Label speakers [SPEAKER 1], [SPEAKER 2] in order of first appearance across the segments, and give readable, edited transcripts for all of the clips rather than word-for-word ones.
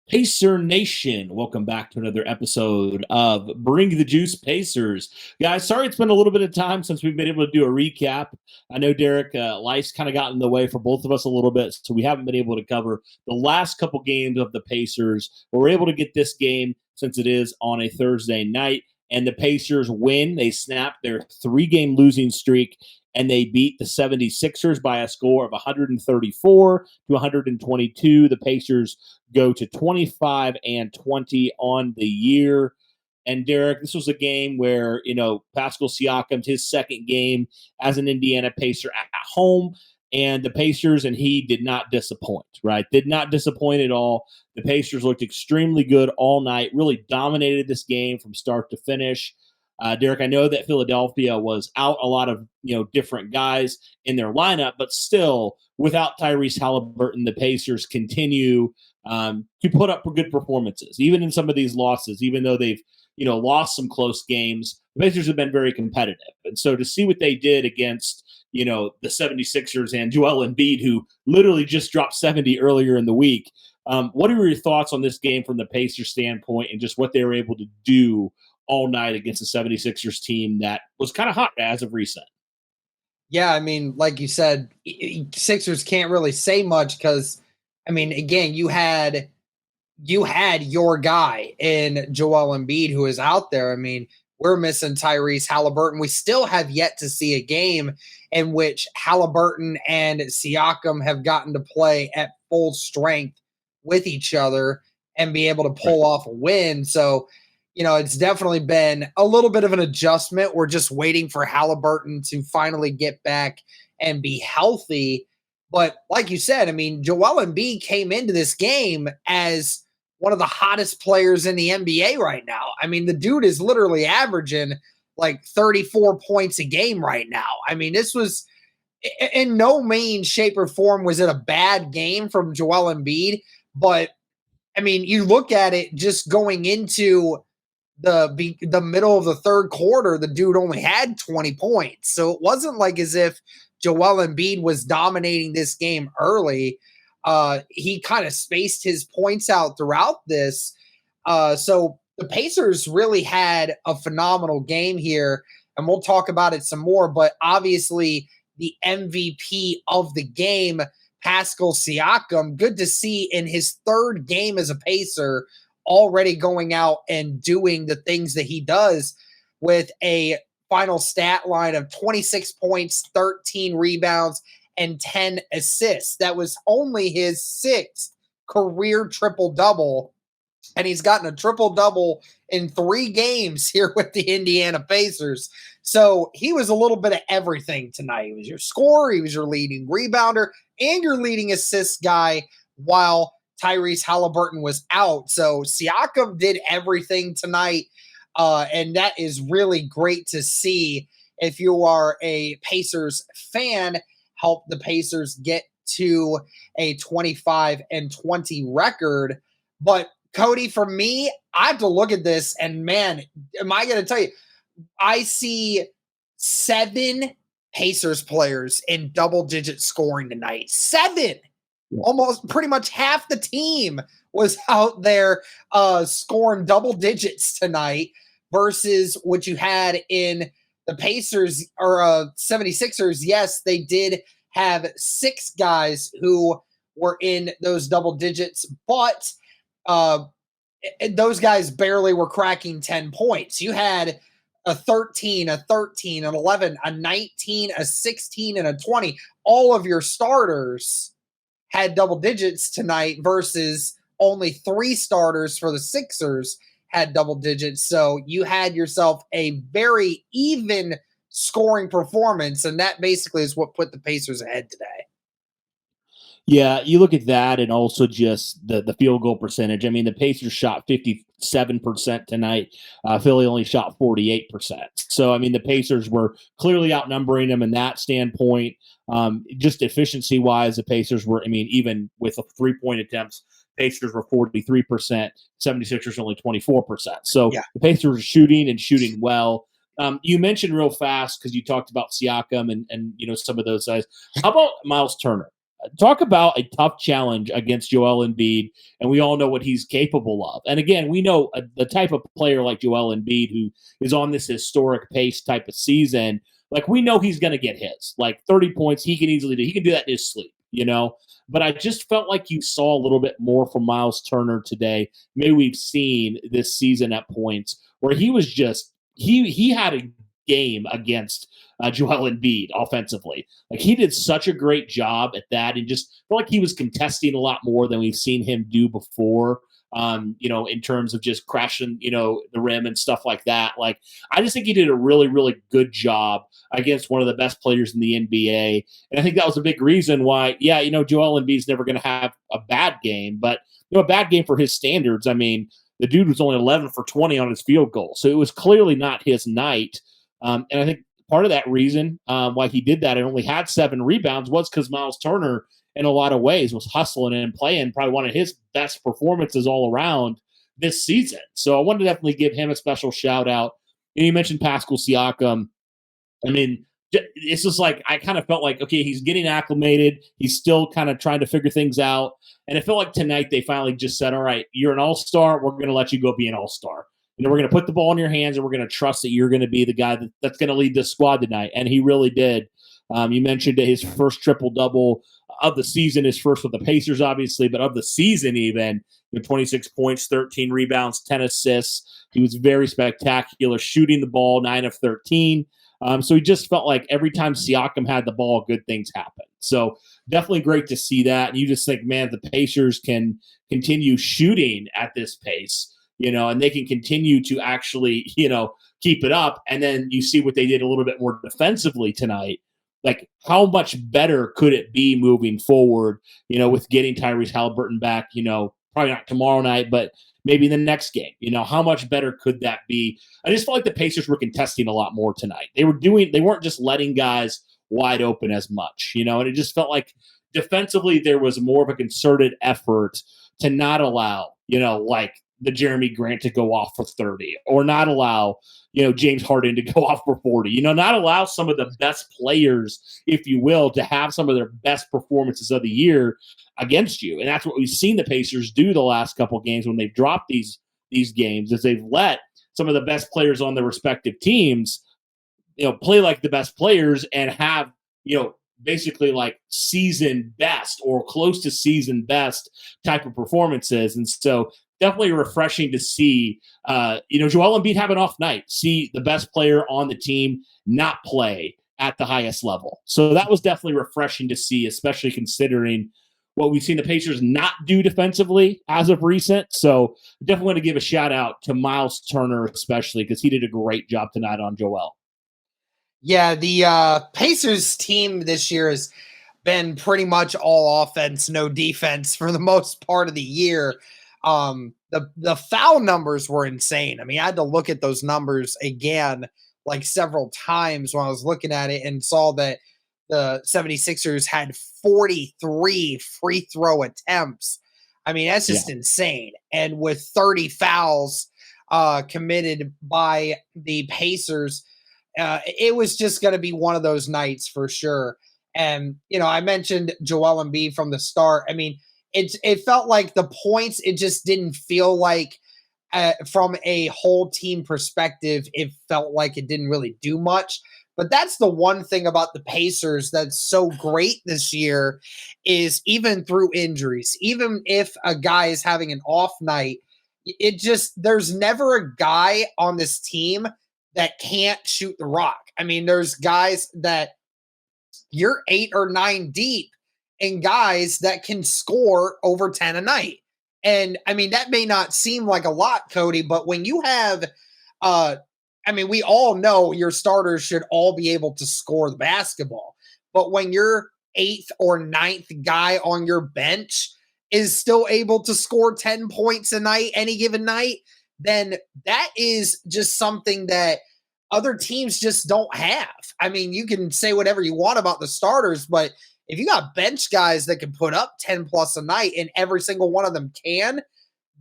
[SPEAKER 1] Pacer Nation, welcome back to another episode of Bring the Juice Pacers. Guys, sorry it's been a little bit of time since we've been able to do a recap. I know, Derek, life's kind of gotten in the way for both of us a little bit, so we haven't been able to cover the last couple games of the Pacers. But we're able to get this game since it is on a Thursday night, and the Pacers win. They snap their three-game losing streak, and they beat the 76ers by a score of 134 to 122. The Pacers go to 25-20 on the year. And Derek, this was a game where, Pascal Siakam's his second game as an Indiana Pacer at home. And the Pacers and he did not disappoint, right? Did not disappoint at all. The Pacers looked extremely good all night, really dominated this game from start to finish. Derek, I know that Philadelphia was out a lot of different guys in their lineup, but still, without Tyrese Halliburton, the Pacers continue to put up good performances, even in some of these losses. Even though they've lost some close games, the Pacers have been very competitive. And so to see what they did against the 76ers and Joel Embiid, who literally just dropped 70 earlier in the week. What are your thoughts on this game from the Pacers standpoint and just what they were able to do all night against the 76ers team that was kind of hot as of recent?
[SPEAKER 2] Yeah, I mean, like you said, Sixers can't really say much because, again, you had your guy in Joel Embiid who is out there. I mean, we're missing Tyrese Halliburton. We still have yet to see a game in which Halliburton and Siakam have gotten to play at full strength with each other and be able to pull off a win. So, it's definitely been a little bit of an adjustment. We're just waiting for Halliburton to finally get back and be healthy. But like you said, Joel Embiid came into this game as one of the hottest players in the NBA right now. The dude is literally averaging like 34 points a game right now. This was in no means, shape, or form was it a bad game from Joel Embiid. But, you look at it just going into the middle of the third quarter, the dude only had 20 points. So it wasn't like as if Joel Embiid was dominating this game early. He kind of spaced his points out throughout this. So the Pacers really had a phenomenal game here, and we'll talk about it some more. But obviously, the MVP of the game, Pascal Siakam, good to see in his third game as a Pacer, already going out and doing the things that he does with a final stat line of 26 points, 13 rebounds, and 10 assists. That was only his sixth career triple-double, and he's gotten a triple-double in 3 games here with the Indiana Pacers. So he was a little bit of everything tonight. He was your scorer, he was your leading rebounder, and your leading assist guy while Tyrese Halliburton was out. So Siakam did everything tonight, and that is really great to see. If you are a Pacers fan, help the Pacers get to a 25-20 record. But Cody, for me, I have to look at this, and man, am I going to tell you, I see 7 Pacers players in double-digit scoring tonight. 7! Almost pretty much half the team was out there scoring double digits tonight versus what you had in the Pacers or 76ers. Yes, they did have 6 guys who were in those double digits, but those guys barely were cracking 10 points. You had a 13, an 11, a 19, a 16, and a 20. All of your starters had double digits tonight versus only 3 starters for the Sixers had double digits. So you had yourself a very even scoring performance, and that basically is what put the Pacers ahead today.
[SPEAKER 1] Yeah, you look at that and also just the field goal percentage. The Pacers shot 57% tonight. Philly only shot 48%. So, the Pacers were clearly outnumbering them in that standpoint. Just efficiency-wise, the Pacers were, even with 3-point attempts, Pacers were 43%, 76ers only 24%. So The Pacers were shooting well. You mentioned real fast, because you talked about Siakam and some of those guys. How about Miles Turner? talk about a tough challenge against Joel Embiid, and we all know what he's capable of. And again, we know the type of player like Joel Embiid who is on this historic pace type of season. Like, we know he's going to get his, like 30 points. He can easily do. He can do that in his sleep, you know. But I just felt like you saw a little bit more from Miles Turner today. Maybe we've seen this season at points where he was just he had a game against Joel Embiid offensively. Like, he did such a great job at that, and just felt like he was contesting a lot more than we've seen him do before. In terms of just crashing, the rim and stuff like that. Like, I just think he did a really, really good job against one of the best players in the NBA. And I think that was a big reason why, Joel Embiid's never going to have a bad game, but, a bad game for his standards. I mean, the dude was only 11 for 20 on his field goal. So it was clearly not his night. And I think part of that reason why he did that and only had 7 rebounds was because Miles Turner, in a lot of ways, was hustling and playing probably one of his best performances all around this season. So I wanted to definitely give him a special shout out. And you mentioned Pascal Siakam. I mean, it's just like, I kind of felt like, okay, he's getting acclimated. He's still kind of trying to figure things out. And it felt like tonight they finally just said, all right, you're an all-star. We're going to let you go be an all-star. We're going to put the ball in your hands, and we're going to trust that you're going to be the guy that's going to lead this squad tonight. And he really did. You mentioned his first triple-double of the season, his first with the Pacers, obviously, but of the season even, 26 points, 13 rebounds, 10 assists. He was very spectacular, shooting the ball, 9 of 13. So he just felt like every time Siakam had the ball, good things happened. So definitely great to see that. And you just think, man, the Pacers can continue shooting at this pace, and they can continue to actually, keep it up. And then you see what they did a little bit more defensively tonight. Like, how much better could it be moving forward, with getting Tyrese Halliburton back, probably not tomorrow night, but maybe the next game. How much better could that be? I just felt like the Pacers were contesting a lot more tonight. They weren't just letting guys wide open as much, and it just felt like defensively there was more of a concerted effort to not allow, like the Jeremy Grant to go off for 30, or not allow, James Harden to go off for 40, not allow some of the best players, if you will, to have some of their best performances of the year against you. And that's what we've seen the Pacers do the last couple of games when they've dropped these games, is they've let some of the best players on their respective teams, play like the best players and have, basically like season best or close to season best type of performances. And so definitely refreshing to see, Joel Embiid have an off night, see the best player on the team not play at the highest level. So that was definitely refreshing to see, especially considering what we've seen the Pacers not do defensively as of recent. So definitely want to give a shout out to Miles Turner, especially because he did a great job tonight on Joel.
[SPEAKER 2] Yeah, the Pacers team this year has been pretty much all offense, no defense for the most part of the year. The foul numbers were insane. I mean, I had to look at those numbers again like several times when I was looking at it and saw that the 76ers had 43 free throw attempts. I mean, that's just insane. And with 30 fouls committed by the Pacers, it was just going to be one of those nights for sure. And, I mentioned Joel Embiid from the start. I mean, it felt like the points, it just didn't feel like from a whole team perspective, it felt like it didn't really do much. But that's the one thing about the Pacers that's so great this year, is even through injuries, even if a guy is having an off night, there's never a guy on this team that can't shoot the rock. I mean, there's guys that you're 8 or 9 deep and guys that can score over 10 a night. And I mean, that may not seem like a lot, Cody, but when you have, we all know your starters should all be able to score the basketball. But when your 8th or 9th guy on your bench is still able to score 10 points a night, any given night, then that is just something that other teams just don't have. I mean, you can say whatever you want about the starters, but if you got bench guys that can put up 10 plus a night and every single one of them can,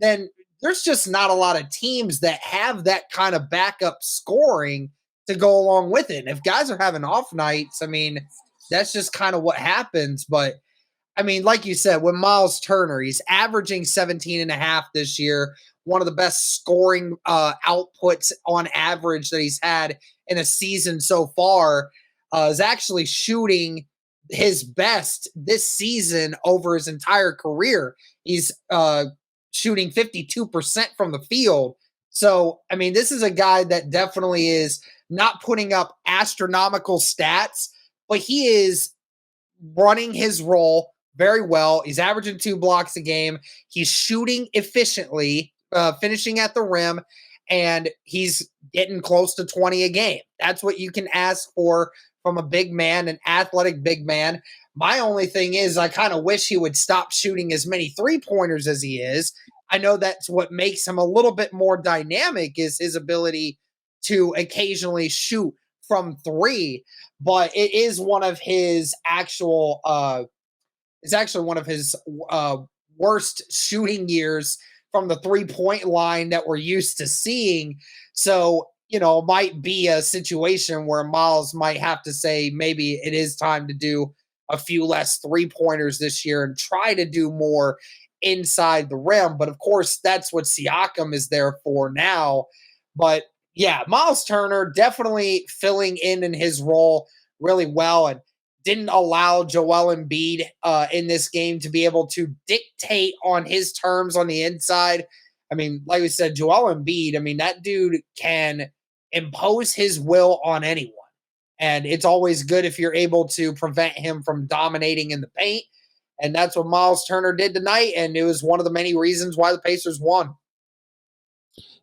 [SPEAKER 2] then there's just not a lot of teams that have that kind of backup scoring to go along with it. And if guys are having off nights, I mean, that's just kind of what happens. But I mean, like you said, with Miles Turner, he's averaging 17 and a half this year, one of the best scoring outputs on average that he's had in a season so far. Is actually shooting his best this season over his entire career. He's shooting 52% from the field. So, I mean, this is a guy that definitely is not putting up astronomical stats, but he is running his role very well. He's averaging 2 blocks a game. He's shooting efficiently, finishing at the rim, and he's getting close to 20 a game. That's what you can ask for from a big man, an athletic big man. My only thing is, I kind of wish he would stop shooting as many 3-pointers as he is. I know that's what makes him a little bit more dynamic is his ability to occasionally shoot from three, but it is one of his actual it's actually one of his worst shooting years from the 3-point line that we're used to seeing. So, might be a situation where Miles might have to say maybe it is time to do a few less 3-pointers this year and try to do more inside the rim. But of course, that's what Siakam is there for now. But yeah, Miles Turner definitely filling in his role really well and didn't allow Joel Embiid in this game to be able to dictate on his terms on the inside. I mean, like we said, Joel Embiid, I mean, that dude can impose his will on anyone. And it's always good if you're able to prevent him from dominating in the paint. And that's what Miles Turner did tonight. And it was one of the many reasons why the Pacers won.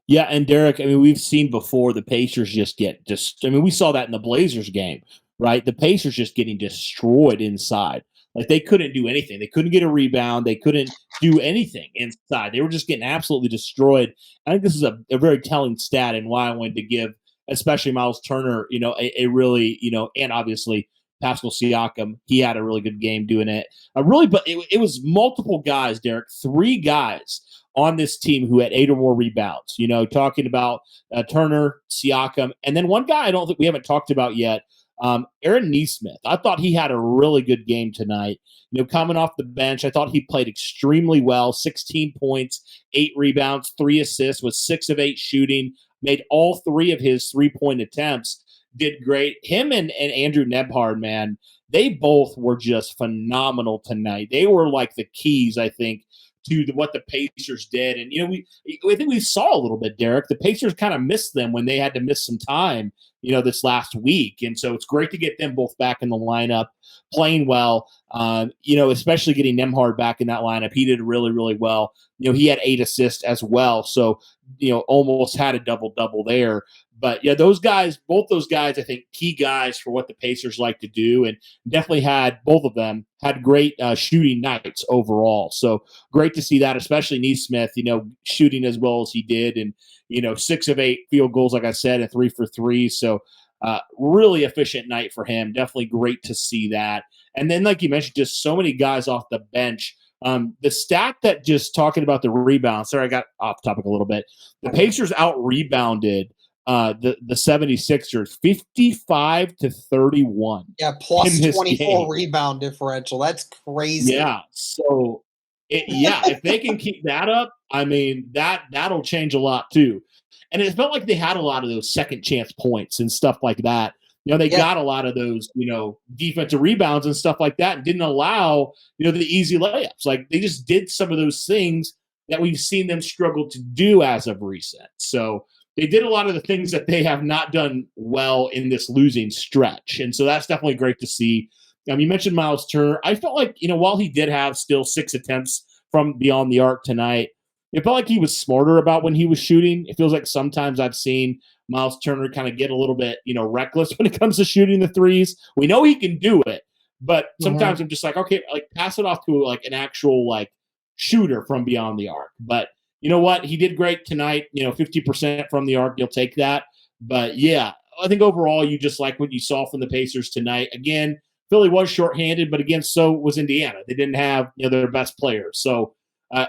[SPEAKER 1] Yeah, and Derek, I mean, we've seen before the Pacers I mean, we saw that in the Blazers game, right? The Pacers just getting destroyed inside. Like they couldn't do anything. They couldn't get a rebound. They couldn't do anything inside. They were just getting absolutely destroyed. I think this is a very telling stat and why I wanted to give, especially Miles Turner, a really, and obviously Pascal Siakam, he had a really good game doing it. But it was multiple guys, Derek, 3 guys on this team who had 8 or more rebounds. Talking about Turner, Siakam, and then one guy I don't think we haven't talked about yet, Aaron Nesmith. I thought he had a really good game tonight. Coming off the bench, I thought he played extremely well. 16 points, 8 rebounds, 3 assists, with 6 of 8 shooting. Made all 3 of his 3-point attempts. Did great. Him and Andrew Nebhard, man, they both were just phenomenal tonight. They were like the keys, I think, to what the Pacers did. And, I think we saw a little bit, Derek. The Pacers kind of missed them when they had to miss some time, this last week. And so it's great to get them both back in the lineup, playing well, especially getting Nemhard back in that lineup. He did really, really well. He had 8 assists as well. So, almost had a double-double there. But yeah, both those guys, I think, key guys for what the Pacers like to do, and definitely both of them had great shooting nights overall. So great to see that, especially Nesmith, shooting as well as he did, and 6 of 8 field goals, like I said, and 3 for 3. So really efficient night for him. Definitely great to see that. And then, like you mentioned, just so many guys off the bench. The stat that just talking about the rebound. Sorry, I got off topic a little bit. The Pacers out rebounded the 76ers 55-31.
[SPEAKER 2] Yeah, plus 24 rebound differential. That's crazy.
[SPEAKER 1] Yeah. So if they can keep that up, I mean, that'll change a lot too. And it felt like they had a lot of those second chance points and stuff like that. They got a lot of those, defensive rebounds and stuff like that, and didn't allow, the easy layups. Like they just did some of those things that we've seen them struggle to do as of recent. So they did a lot of the things that they have not done well in this losing stretch. And so that's definitely great to see. You mentioned Miles Turner. I felt like, while he did have still 6 attempts from beyond the arc tonight, it felt like he was smarter about when he was shooting. It feels like sometimes I've seen Miles Turner kind of get a little bit, reckless when it comes to shooting the threes. We know he can do it, but sometimes I'm just like, okay, like pass it off to like an actual like shooter from beyond the arc. But you know what? He did great tonight. 50% from the arc. You'll take that. But yeah, I think overall you just like what you saw from the Pacers tonight. Again, Philly was shorthanded, but again, so was Indiana. They didn't have their best players. So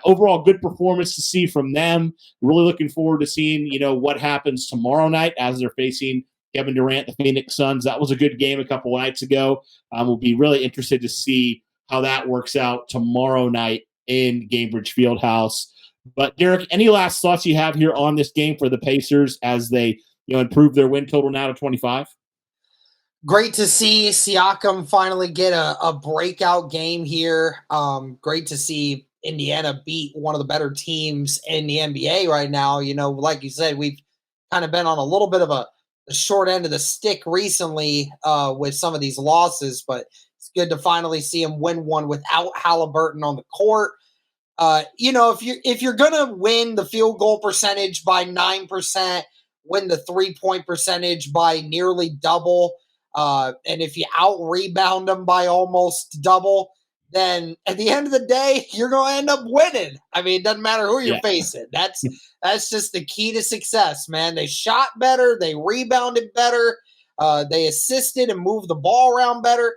[SPEAKER 1] overall, good performance to see from them. Really looking forward to seeing what happens tomorrow night as they're facing Kevin Durant, the Phoenix Suns. That was a good game a couple of nights ago. We'll be really interested to see how that works out tomorrow night in Gainbridge Fieldhouse. But Derek, any last thoughts you have here on this game for the Pacers as they improve their win total now to 25?
[SPEAKER 2] Great to see Siakam finally get a breakout game here. Great to see Indiana beat one of the better teams in the NBA right now. Like you said, we've kind of been on a little bit of the short end of the stick recently with some of these losses, but it's good to finally see him win one without Halliburton on the court. If you're gonna win the field goal percentage by 9%, win the 3-point percentage by nearly double, and if you out rebound them by almost double, then at the end of the day, you're going to end up winning. I mean, it doesn't matter who you're facing. That's just the key to success, man. They shot better. They rebounded better. They assisted and moved the ball around better.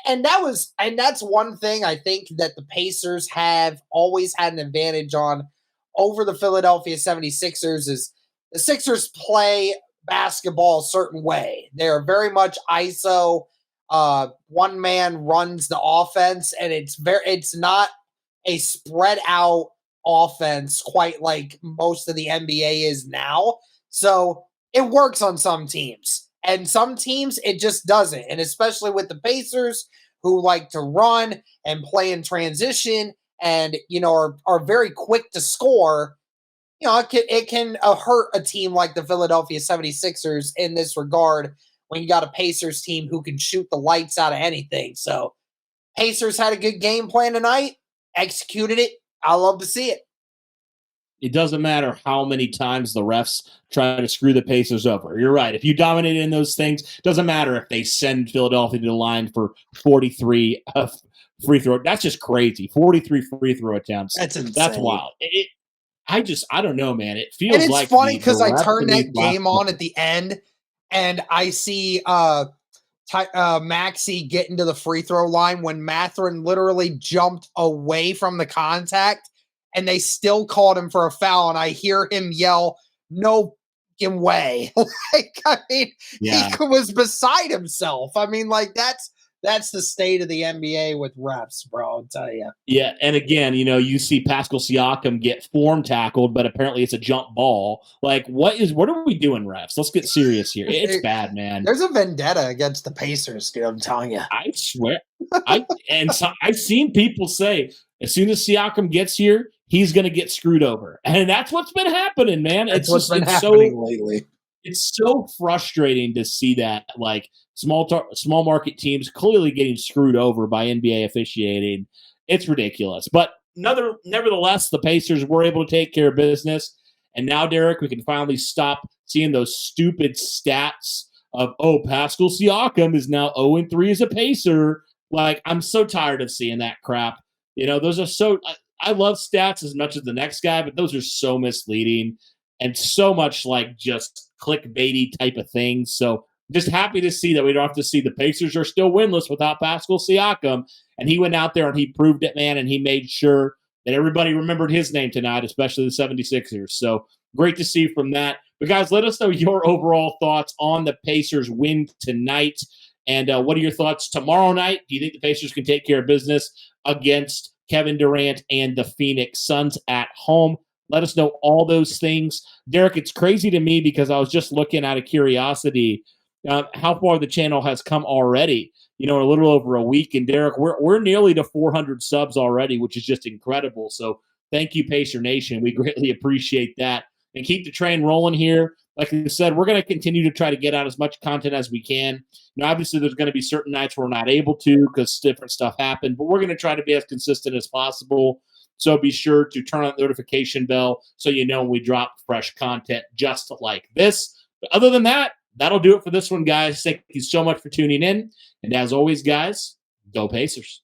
[SPEAKER 2] And that's one thing I think that the Pacers have always had an advantage on over the Philadelphia 76ers is the Sixers play basketball a certain way. They're very much ISO. One man runs the offense, and it's not a spread out offense quite like most of the NBA is now. So it works on some teams, and some teams it just doesn't. And especially with the Pacers, who like to run and play in transition, and are very quick to score. It can hurt a team like the Philadelphia 76ers in this regard when you got a Pacers team who can shoot the lights out of anything. So Pacers had a good game plan tonight, executed it. I love to see it.
[SPEAKER 1] It doesn't matter how many times the refs try to screw the Pacers over. You're right. If you dominate in those things, it doesn't matter if they send Philadelphia to the line for 43 free throw. That's just crazy. 43 free throw attempts.
[SPEAKER 2] That's insane.
[SPEAKER 1] That's wild. I don't know, man. It feels
[SPEAKER 2] and it's
[SPEAKER 1] like
[SPEAKER 2] funny because I turned that game on at the end, and I see Maxey get into the free throw line when Mathurin literally jumped away from the contact, and they still called him for a foul. And I hear him yell, "No fucking way!" He was beside himself. I mean, that's the state of the NBA with refs, bro. I'll tell you.
[SPEAKER 1] Yeah, and again, you see Pascal Siakam get form tackled, but apparently it's a jump ball. Like, what are we doing, refs? Let's get serious here. It's bad, man.
[SPEAKER 2] There's a vendetta against the Pacers, dude. I'm telling you.
[SPEAKER 1] I swear. I've seen people say as soon as Siakam gets here, he's going to get screwed over, and that's what's been happening, man.
[SPEAKER 2] That's what's been happening lately.
[SPEAKER 1] It's so frustrating to see that, like, small market teams clearly getting screwed over by NBA officiating. It's ridiculous. But nevertheless, the Pacers were able to take care of business. And now, Derek, we can finally stop seeing those stupid stats of, Pascal Siakam is now 0-3 as a Pacer. Like, I'm so tired of seeing that crap. Those are so – I love stats as much as the next guy, but those are so misleading and so much like just clickbaity type of things. So just happy to see that we don't have to see the Pacers are still winless without Pascal Siakam. And he went out there and he proved it, man, and he made sure that everybody remembered his name tonight, especially the 76ers. So great to see from that. But, guys, let us know your overall thoughts on the Pacers win tonight. And what are your thoughts tomorrow night? Do you think the Pacers can take care of business against Kevin Durant and the Phoenix Suns at home? Let us know all those things. Derek, it's crazy to me because I was just looking out of curiosity how far the channel has come already. A little over a week. And Derek, we're nearly to 400 subs already, which is just incredible. So thank you, Pacer Nation. We greatly appreciate that. And keep the train rolling here. Like I said, we're going to continue to try to get out as much content as we can. Obviously, there's going to be certain nights where we're not able to because different stuff happened, but we're going to try to be as consistent as possible. So be sure to turn on the notification bell so you know when we drop fresh content just like this. But other than that, that'll do it for this one, guys. Thank you so much for tuning in. And as always, guys, go Pacers.